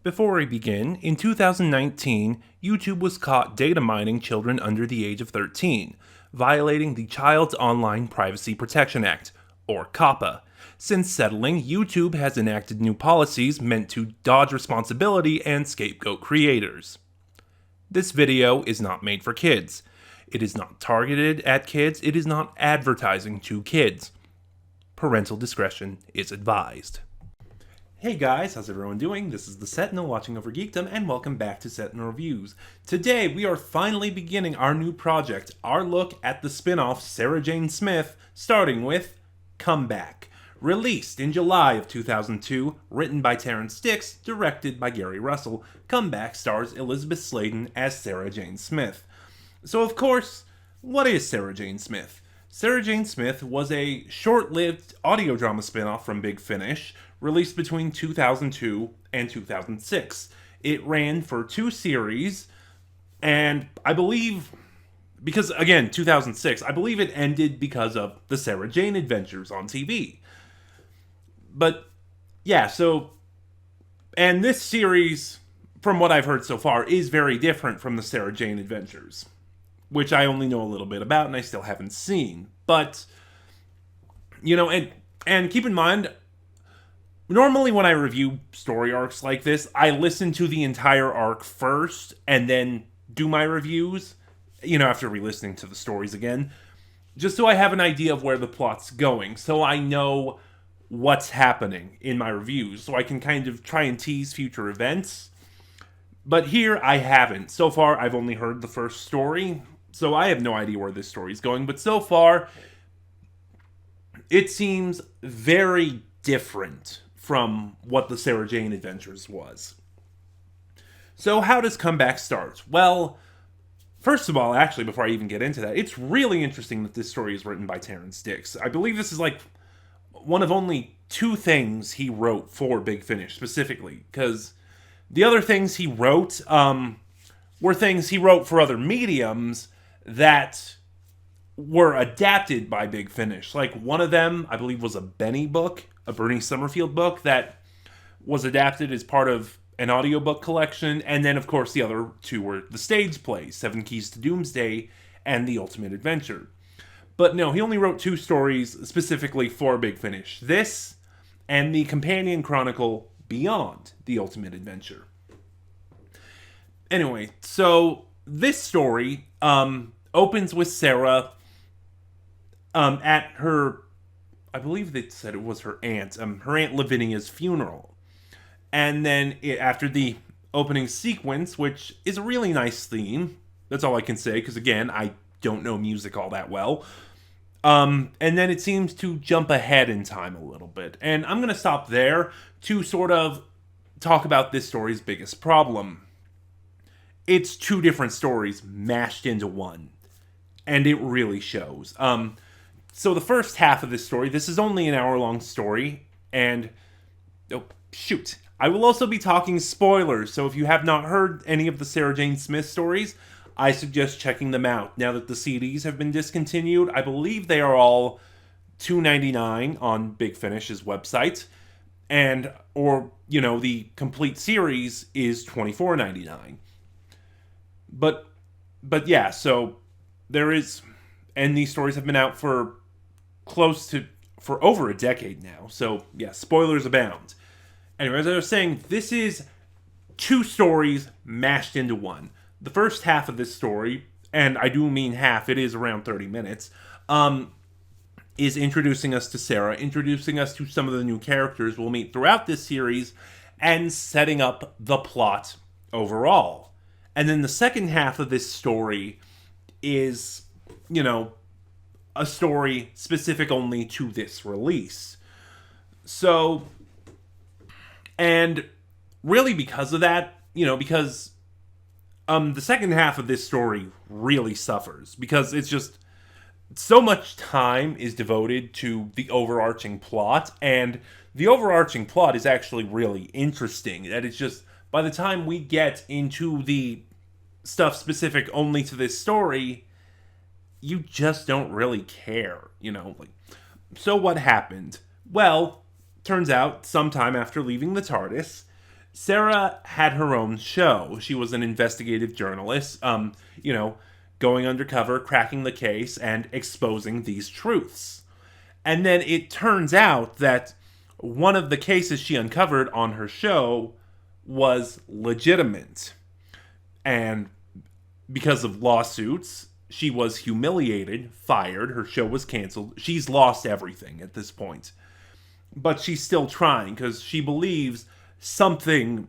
Before we begin, in 2019, YouTube was caught data mining children under the age of 13, violating the Child's Online Privacy Protection Act, or COPPA. Since settling, YouTube has enacted new policies meant to dodge responsibility and scapegoat creators. This video is not made for kids. It is not targeted at kids. It is not advertising to kids. Parental discretion is advised. Hey guys, how's everyone doing? This is the Sentinel watching over Geekdom, and welcome back to Sentinel Reviews. Today we are finally beginning our new project, our look at the spin-off Sarah Jane Smith, starting with Comeback. Released in July of 2002, written by Terrance Dicks, directed by Gary Russell, Comeback stars Elizabeth Sladen as Sarah Jane Smith. So of course, what is Sarah Jane Smith? Sarah Jane Smith was a short-lived audio drama spin-off from Big Finish, released between 2002 and 2006. It ran for 2 series, and I believe, because again, 2006, I believe it ended because of the Sarah Jane Adventures on TV. But, yeah, and this series, from what I've heard so far, is very different from the Sarah Jane Adventures, which I only know a little bit about and I still haven't seen. But, and keep in mind, normally when I review story arcs like this, I listen to the entire arc first and then do my reviews, after re-listening to the stories again, just so I have an idea of where the plot's going, so I know what's happening in my reviews, so I can kind of try and tease future events. But here, I haven't. So far, I've only heard the first story, so I have no idea where this story's going, but so far, it seems very different from what the Sarah Jane Adventures was. So how does Comeback start? Well, first of all, actually, before I even get into that, it's really interesting that this story is written by Terrance Dicks. I believe this is like one of only 2 things he wrote for Big Finish, specifically, because the other things he wrote were things he wrote for other mediums that were adapted by Big Finish. Like, one of them, I believe, was a Benny book, a Bernie Summerfield book that was adapted as part of an audiobook collection, and then, of course, the other 2 were the stage plays, 7 Keys to Doomsday and The Ultimate Adventure. But no, he only wrote 2 stories specifically for Big Finish. This and the companion chronicle Beyond The Ultimate Adventure. Anyway, so this story opens with Sarah at her, I believe they said it was her Aunt Lavinia's funeral. And then after the opening sequence, which is a really nice theme, that's all I can say, because again, I don't know music all that well. And then it seems to jump ahead in time a little bit. And I'm going to stop there to sort of talk about this story's biggest problem. It's 2 different stories mashed into one. And it really shows. So the first half of this story, this is only an hour-long story. And, I will also be talking spoilers. So if you have not heard any of the Sarah Jane Smith stories, I suggest checking them out. Now that the CDs have been discontinued, I believe they are all $2.99 on Big Finish's website. Or the complete series is $24.99. But yeah, so there is, and these stories have been out for over a decade now. So yeah, spoilers abound. Anyway, as I was saying, this is 2 stories mashed into one. The first half of this story, and I do mean half, it is around 30 minutes, is introducing us to Sarah, introducing us to some of the new characters we'll meet throughout this series, and setting up the plot overall. And then the second half of this story is, a story specific only to this release. So, and really because of that, because the second half of this story really suffers, because it's just so much time is devoted to the overarching plot, and the overarching plot is actually really interesting. That it's just, by the time we get into the stuff specific only to this story, you just don't really care, So what happened? Well, turns out, sometime after leaving the TARDIS, Sarah had her own show. She was an investigative journalist, you know, going undercover, cracking the case, and exposing these truths. And then it turns out that one of the cases she uncovered on her show was legitimate. And because of lawsuits, she was humiliated, fired, her show was canceled. She's lost everything at this point. But she's still trying because she believes something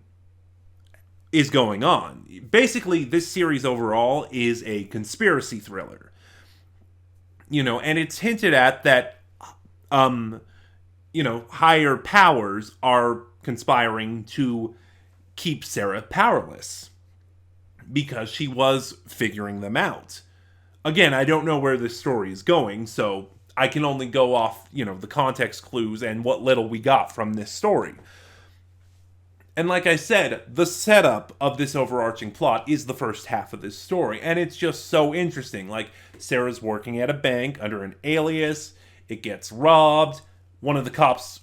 is going on. Basically, this series overall is a conspiracy thriller. And it's hinted at that higher powers are conspiring to keep Sarah powerless because she was figuring them out. Again, I don't know where this story is going, so I can only go off, the context clues and what little we got from this story. And like I said, the setup of this overarching plot is the first half of this story, and it's just so interesting. Like, Sarah's working at a bank under an alias, it gets robbed, one of the cops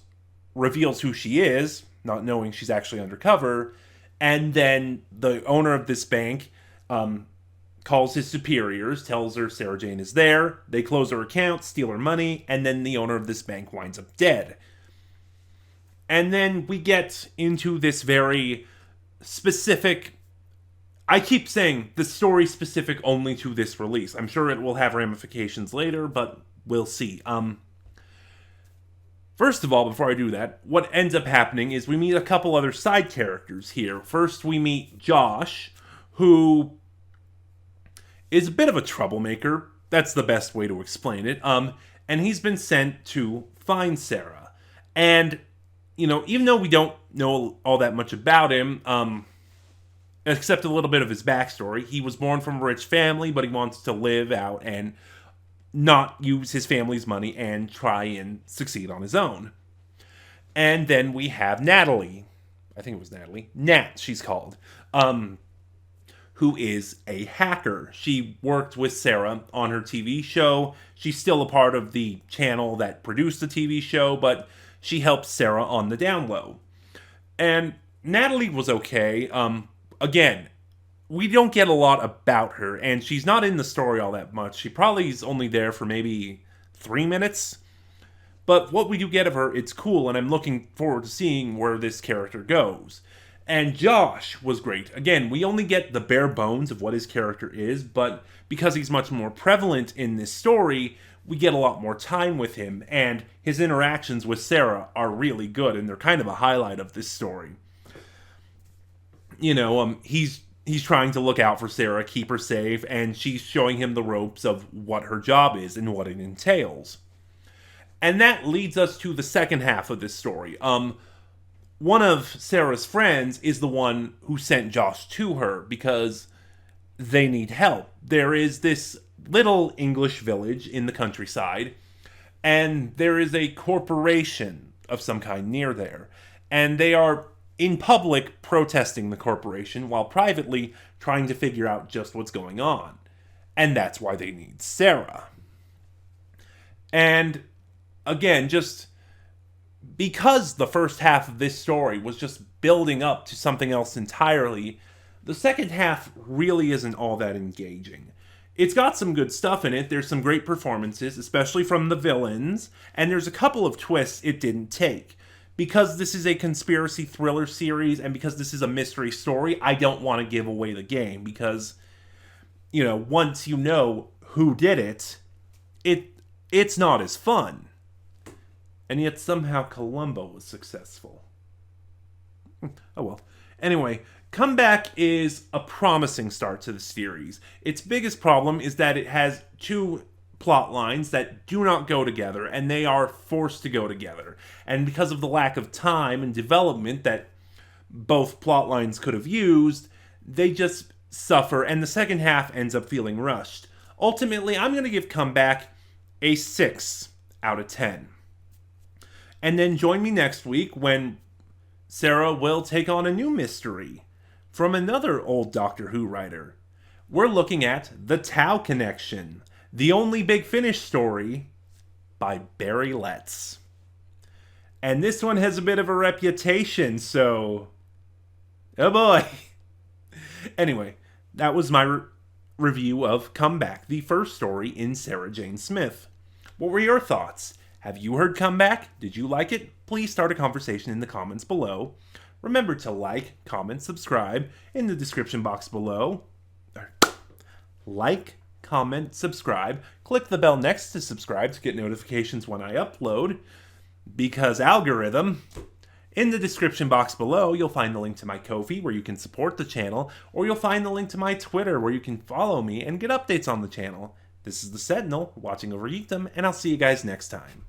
reveals who she is, not knowing she's actually undercover, and then the owner of this bank calls his superiors, tells her Sarah Jane is there, they close her account, steal her money, and then the owner of this bank winds up dead. And then we get into this very specific... I keep saying the story specific only to this release. I'm sure it will have ramifications later, but we'll see. First of all, before I do that, what ends up happening is we meet a couple other side characters here. First, we meet Josh, who is a bit of a troublemaker. That's the best way to explain it. And he's been sent to find Sarah. And even though we don't know all that much about him, except a little bit of his backstory, he was born from a rich family, but he wants to live out and not use his family's money and try and succeed on his own. And then we have Natalie. I think it was Natalie. Nat, she's called. Who is a hacker. She worked with Sarah on her TV show. She's still a part of the channel that produced the TV show, but she helps Sarah on the down low. And Natalie was okay. Again, we don't get a lot about her, and she's not in the story all that much. She probably is only there for maybe 3 minutes. But what we do get of her, it's cool, and I'm looking forward to seeing where this character goes. And Josh was great. Again, we only get the bare bones of what his character is, but because he's much more prevalent in this story, we get a lot more time with him, and his interactions with Sarah are really good, and they're kind of a highlight of this story. He's trying to look out for Sarah, keep her safe, and she's showing him the ropes of what her job is and what it entails. And that leads us to the second half of this story. One of Sarah's friends is the one who sent Josh to her because they need help. There is this little English village in the countryside, and there is a corporation of some kind near there. And they are, in public, protesting the corporation, while privately trying to figure out just what's going on. And that's why they need Sarah. And, again, just because the first half of this story was just building up to something else entirely, the second half really isn't all that engaging. It's got some good stuff in it. There's some great performances, especially from the villains, and there's a couple of twists it didn't take. Because this is a conspiracy thriller series, and because this is a mystery story, I don't want to give away the game, because, once you know who did it, it's not as fun. And yet somehow Columbo was successful. Oh well. Anyway, Comeback is a promising start to the series. Its biggest problem is that it has two plot lines that do not go together, and they are forced to go together. And because of the lack of time and development that both plot lines could have used, they just suffer, and the second half ends up feeling rushed. Ultimately, I'm going to give Comeback a 6 out of 10. And then join me next week when Sarah will take on a new mystery from another old Doctor Who writer. We're looking at The Tau Connection, The Only Big Finish Story by Barry Letts. And this one has a bit of a reputation, so Oh boy. Anyway, that was my review of Comeback, the first story in Sarah Jane Smith. What were your thoughts? Have you heard Comeback? Did you like it? Please start a conversation in the comments below. Remember to like, comment, subscribe in the description box below. Like, comment, subscribe. Click the bell next to subscribe to get notifications when I upload. Because algorithm. In the description box below, you'll find the link to my Ko-fi where you can support the channel, or you'll find the link to my Twitter where you can follow me and get updates on the channel. This is the Sentinel, watching over Yeekdom, and I'll see you guys next time.